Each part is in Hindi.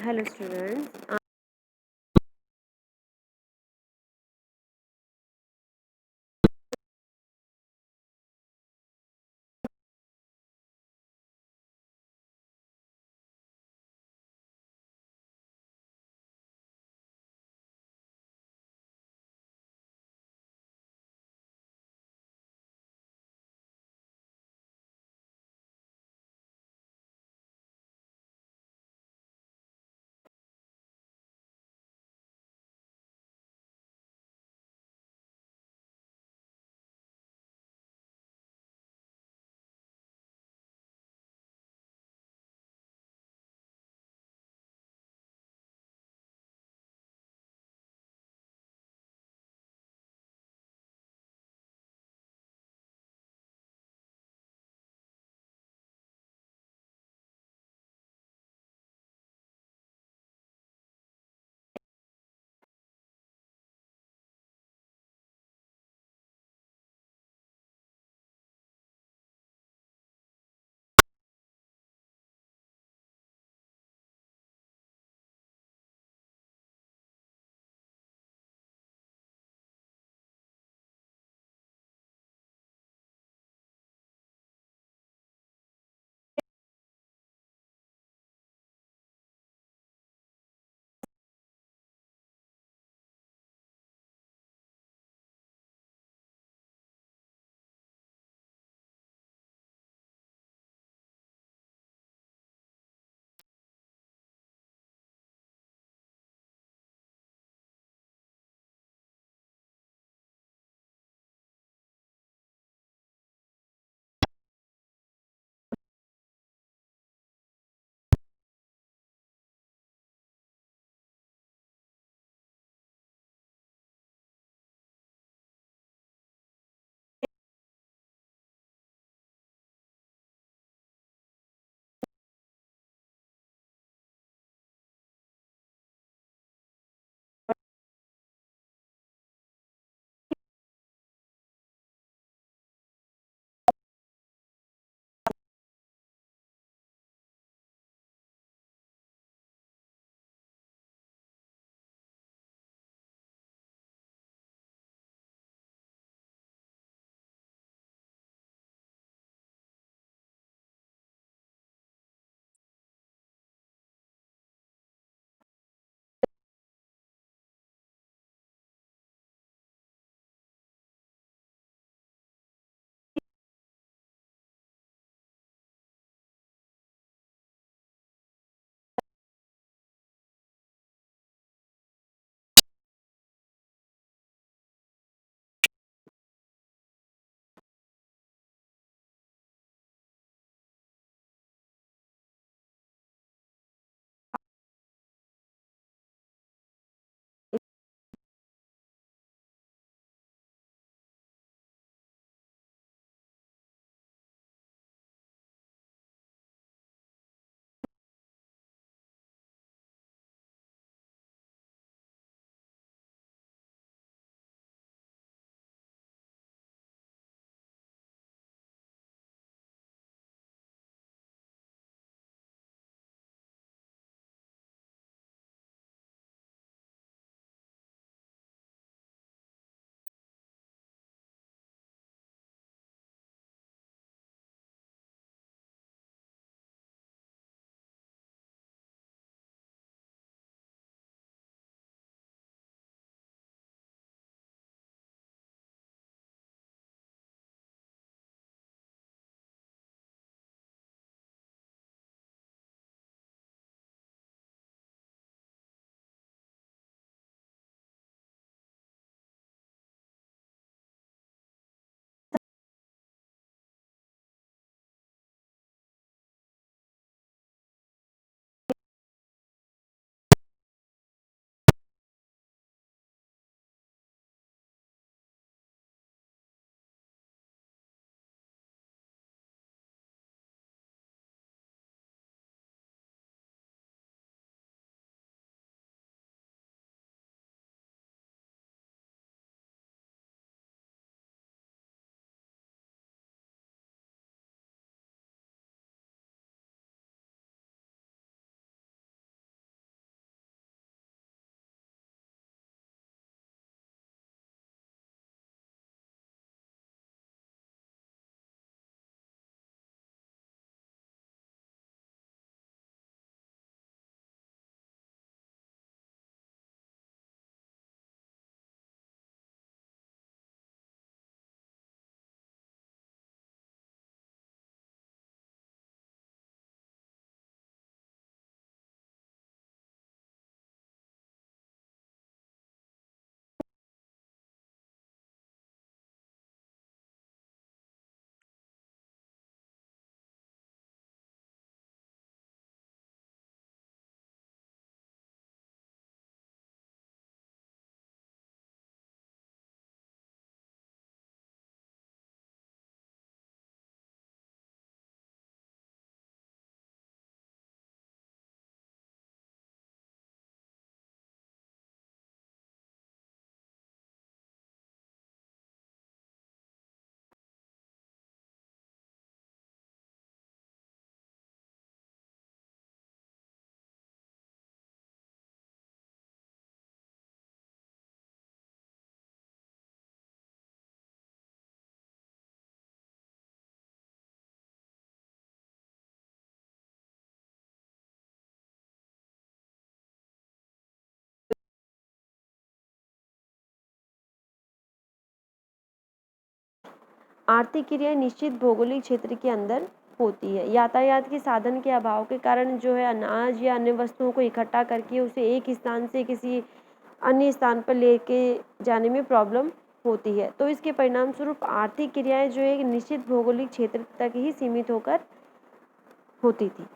Hello students, आर्थिक क्रियाएं निश्चित भौगोलिक क्षेत्र के अंदर होती है। यातायात के साधन के अभाव के कारण जो है अनाज या अन्य वस्तुओं को इकट्ठा करके उसे एक स्थान से किसी अन्य स्थान पर लेके जाने में प्रॉब्लम होती है। तो इसके परिणाम स्वरूप आर्थिक क्रियाएं जो है एक निश्चित भौगोलिक क्षेत्र तक ही सीमित होकर होती थी।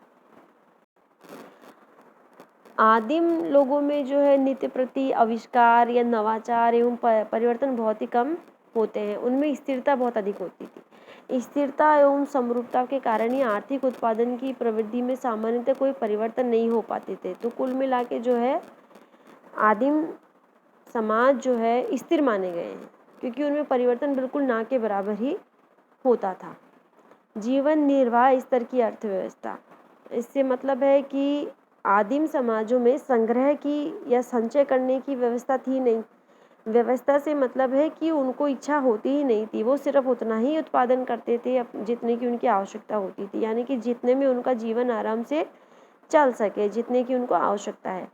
आदिम लोगों में जो है नित्य प्रति आविष्कार या नवाचार एवं परिवर्तन बहुत ही कम होते हैं। उनमें स्थिरता बहुत अधिक होती थी। स्थिरता एवं समरूपता के कारण ही आर्थिक उत्पादन की प्रवृत्ति में सामान्यतः कोई परिवर्तन नहीं हो पाते थे। तो कुल मिला के जो है आदिम समाज जो है स्थिर माने गए हैं, क्योंकि उनमें परिवर्तन बिल्कुल ना के बराबर ही होता था। जीवन निर्वाह स्तर की अर्थव्यवस्था, इससे मतलब है कि आदिम समाजों में संग्रह की या संचय करने की व्यवस्था थी नहीं। व्यवस्था से मतलब है कि उनको इच्छा होती ही नहीं थी, वो सिर्फ उतना ही उत्पादन करते थे जितने की उनकी आवश्यकता होती थी, यानी कि जितने में उनका जीवन आराम से चल सके, जितने की उनको आवश्यकता है।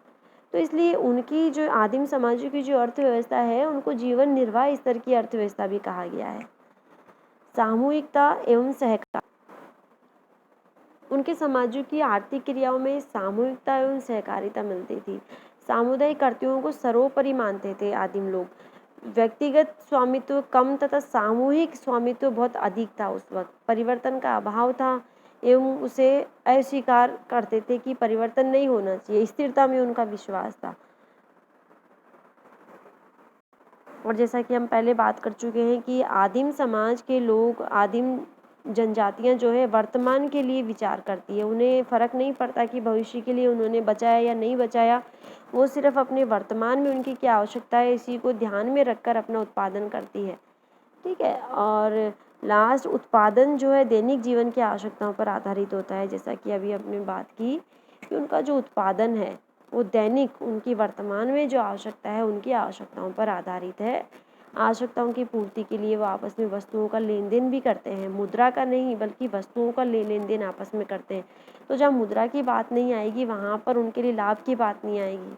तो इसलिए उनकी जो आदिम समाजों की जो अर्थव्यवस्था है उनको जीवन निर्वाह स्तर की अर्थव्यवस्था भी कहा गया है। सामूहिकता एवं सहकार, उनके समाजों की आर्थिक क्रियाओं में सामूहिकता एवं सहकारिता मिलती थी। सामुदायिक कर्तव्यों को सर्वोपरि मानते थे आदिम लोग। व्यक्तिगत स्वामित्व कम तथा सामूहिक स्वामित्व बहुत अधिक था। उस वक्त परिवर्तन का अभाव था एवं उसे अस्वीकार करते थे कि परिवर्तन नहीं होना चाहिए। स्थिरता में उनका विश्वास था। और जैसा कि हम पहले बात कर चुके हैं कि आदिम समाज के लोग, आदिम जनजातियां जो है वर्तमान के लिए विचार करती है। उन्हें फ़र्क नहीं पड़ता कि भविष्य के लिए उन्होंने बचाया या नहीं बचाया। वो सिर्फ अपने वर्तमान में उनकी क्या आवश्यकता है इसी को ध्यान में रखकर अपना उत्पादन करती है। ठीक है। और लास्ट उत्पादन जो है दैनिक जीवन की आवश्यकताओं पर आधारित होता है। जैसा कि अभी हमने बात की कि उनका जो उत्पादन है वो दैनिक उनकी वर्तमान में जो आवश्यकता है उनकी आवश्यकताओं पर आधारित है। आवश्यकताओं की पूर्ति के लिए वो आपस में वस्तुओं का लेन देन भी करते हैं। मुद्रा का नहीं बल्कि वस्तुओं का लेन देन आपस में करते हैं। तो जहाँ मुद्रा की बात नहीं आएगी वहाँ पर उनके लिए लाभ की बात नहीं आएगी,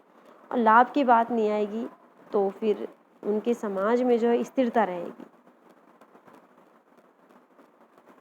और लाभ की बात नहीं आएगी तो फिर उनके समाज में जो है स्थिरता रहेगी।